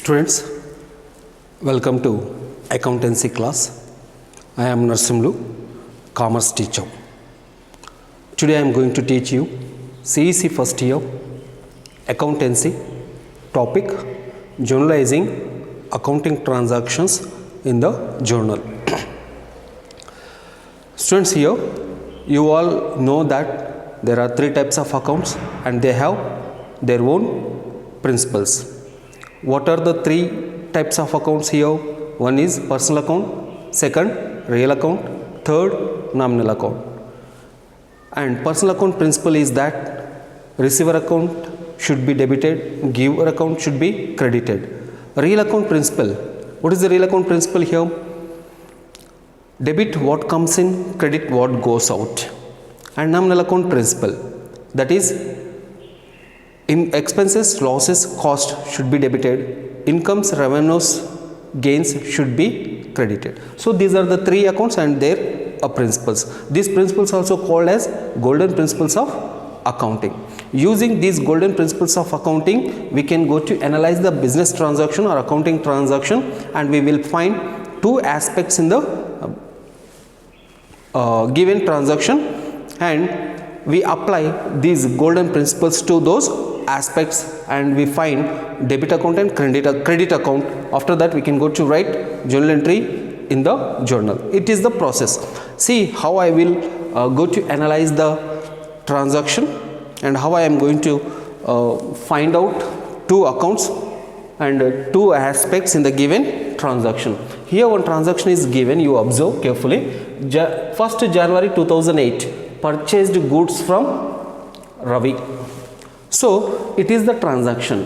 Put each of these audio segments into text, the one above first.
Students, welcome to accountancy class. I am Narsimlu, commerce teacher. Today I am going to teach you CEC first year accountancy topic journalizing accounting transactions in the journal. Students, here you all know that there are three types of accounts and they have their own principles. What are the three types of accounts here? One is personal account, second real account, third nominal account. And personal account principle is that receiver account should be debited, giver account should be credited. Real account principle, what is the real account principle here? Debit what comes in, credit what goes out. And nominal account principle, that is in expenses, losses, cost should be debited, incomes, revenues, gains should be credited. So these are the three accounts and their principles. These principles also called as golden principles of accounting. Using these golden principles of accounting, we can go to analyze the business transaction or accounting transaction, and we will find two aspects in the given transaction, and we apply these golden principles to those aspects and we find debit account and credit account. After that we can go to write journal entry in the journal. It is the process. See how I will go to analyze the transaction and how I am going to find out two accounts and two aspects in the given transaction. Here one transaction is given, you observe carefully. 1st January 2008, purchased goods from Ravi. So it is the transaction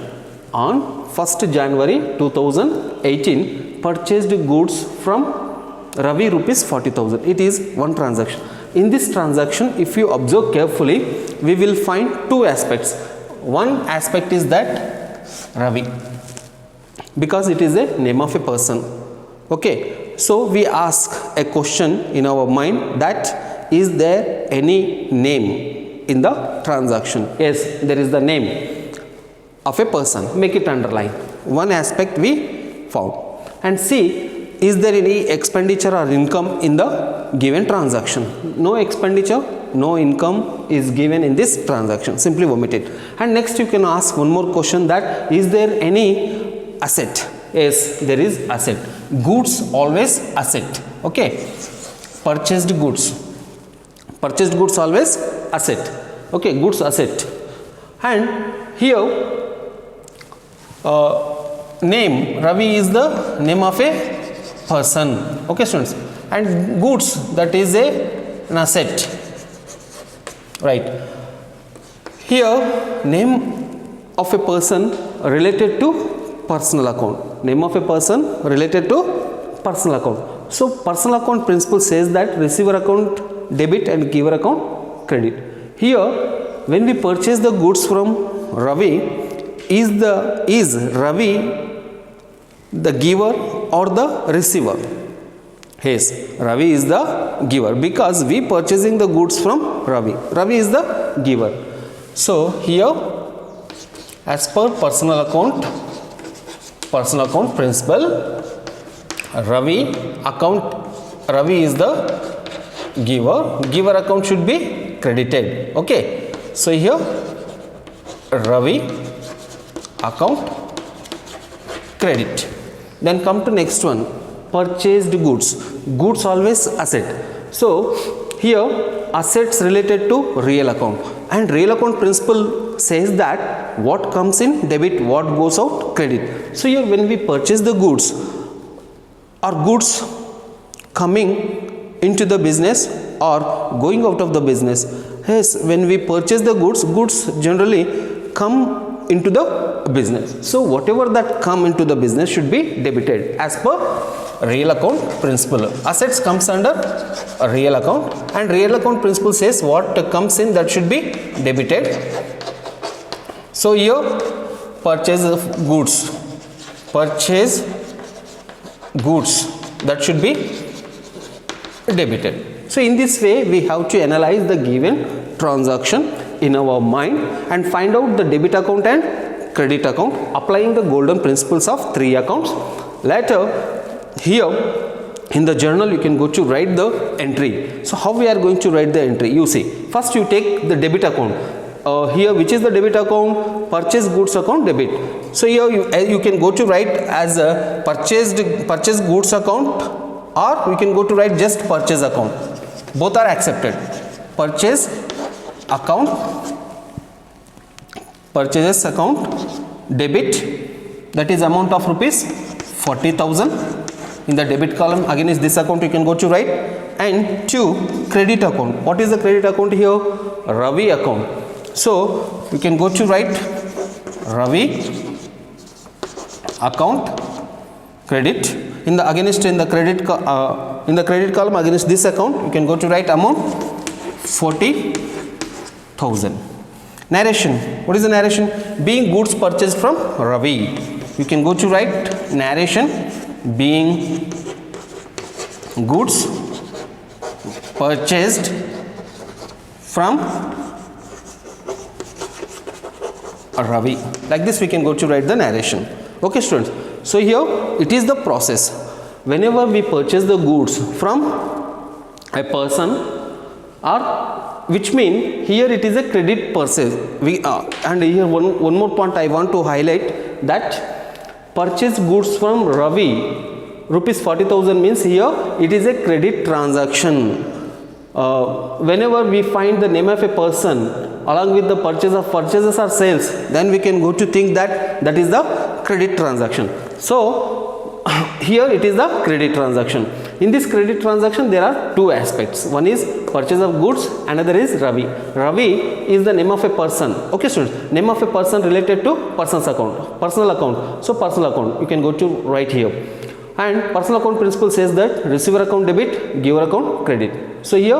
on 1st January 2018, purchased goods from Ravi rupees 40,000. It is one transaction. In this transaction, if you observe carefully, we will find two aspects. One aspect is that Ravi, because it is a name of a person. Okay, so we ask a question in our mind that is there any name in the transaction? Yes, there is the name of a person. Make it underline. One aspect we found. And see, is there any expenditure or income in the given transaction? No expenditure, no income is given in this transaction. Simply omit it. And next you can ask one more question, that is there any asset? Yes, there is asset. Goods always asset. Okay. Purchased goods. Purchased goods always asset. Okay, goods asset. And here name Ravi is the name of a person. Okay students, and goods, that is an asset, right? Here name of a person related to personal account. Name of a person related to personal account. So personal account principle says that receiver account debit and giver account credit. Here when we purchase the goods from Ravi, is Ravi the giver or the receiver? Yes, Ravi is the giver because we purchasing the goods from Ravi. Ravi is the giver. So here as per personal account principle, Ravi is the giver account should be credited. Okay, so here Ravi account credit. Then come to next one, purchased goods always asset. So here assets related to real account, and real account principle says that what comes in debit, what goes out credit. So here when we purchase the goods, are goods coming into the business or going out of the business? Yes, when we purchase the goods generally come into the business. So whatever that come into the business should be debited as per real account principle. Assets comes under a real account, and real account principle says what comes in that should be debited. So here purchase goods that should be debited. So in this way we have to analyze the given transaction in our mind and find out the debit account and credit account, applying the golden principles of 3 accounts. Later, here in the journal you can go to write the entry. So how we are going to write the entry? You see, first you take the debit account. Here, which is the debit account? Purchase goods account, debit. So here you can go to write as a purchase goods account, or we can go to write just purchase account. Both are accepted. Purchase account, purchases account, debit, that is amount of rupees 40,000. In the debit column, again is this account you can go to write. And 2, credit account. What is the credit account here? Ravi account. So we can go to write Ravi account, credit. In the against in the credit column against this account, you can go to write amount 40,000. Narration. What is the narration? Being goods purchased from Ravi. You can go to write narration, being goods purchased from Ravi. Like this we can go to write the narration. Okay students, so here it is the process. Whenever we purchase the goods from a person, or which mean here it is a credit purchase. And here one more point I want to highlight, that purchase goods from Ravi rupees 40,000 means here it is a credit transaction. Whenever we find the name of a person along with the purchases or sales, then we can go to think that is the credit transaction. So here it is the credit transaction. In this credit transaction there are 2 aspects. One is purchase of goods, another is Ravi. Ravi is the name of a person. Okay students, name of a person related to person's account, personal account. So personal account you can go to write here. And personal account principle says that receiver account debit, giver account credit. So here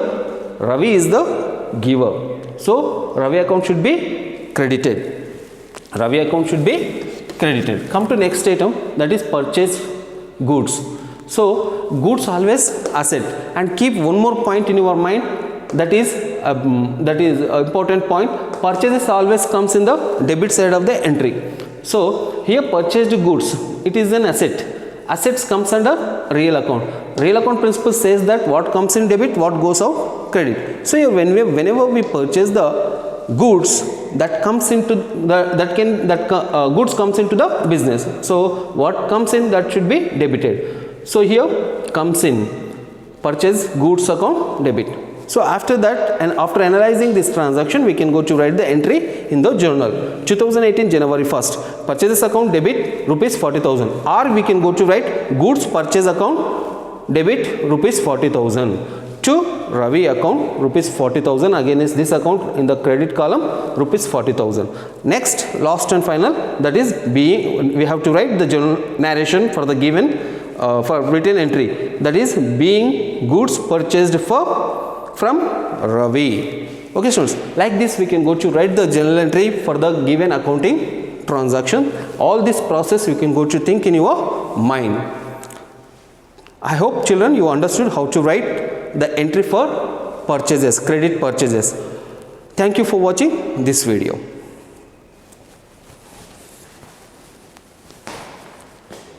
Ravi is the giver. So Ravi account should be credited. Ravi account should be credited. Come to next item, that is purchase goods. So goods always asset, and keep one more point in your mind, that is important point. Purchases always comes in the debit side of the entry. So here purchased goods, it is an asset. Assets comes under real account. Real account principle says that what comes in debit, what goes out credit. So here whenever we purchase the goods, that comes into goods comes into the business. So what comes in, that should be debited. So here comes in purchase goods account, debit. So after that, and after analyzing this transaction, we can go to write the entry in the journal. 2018 January 1st, purchases account debit rupees 40,000, or we can go to write goods purchase account debit rupees 40,000 to Ravi account rupees 40,000. Again is this account in the credit column rupees 40,000. Next, last and final, that is being, we have to write the journal narration for the given for written entry, that is being goods purchased from Ravi. Okay students, like this we can go to write the journal entry for the given accounting transaction. All this process you can go to think in your mind. I hope children you understood how to write the entry for purchases, credit purchases. Thank you for watching this video.